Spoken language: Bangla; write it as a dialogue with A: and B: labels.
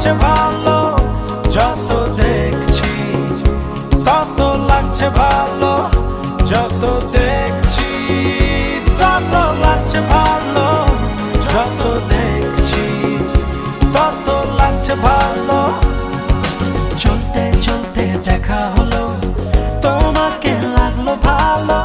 A: লাগছে ভালো, যত দেখছি তত লাগছে ভালো, যত দেখছি তত লাগছে ভালো, যত দেখছি তত লাগছে ভালো। চলতে চলতে দেখা হলো, তোমাকে লাগলো ভালো।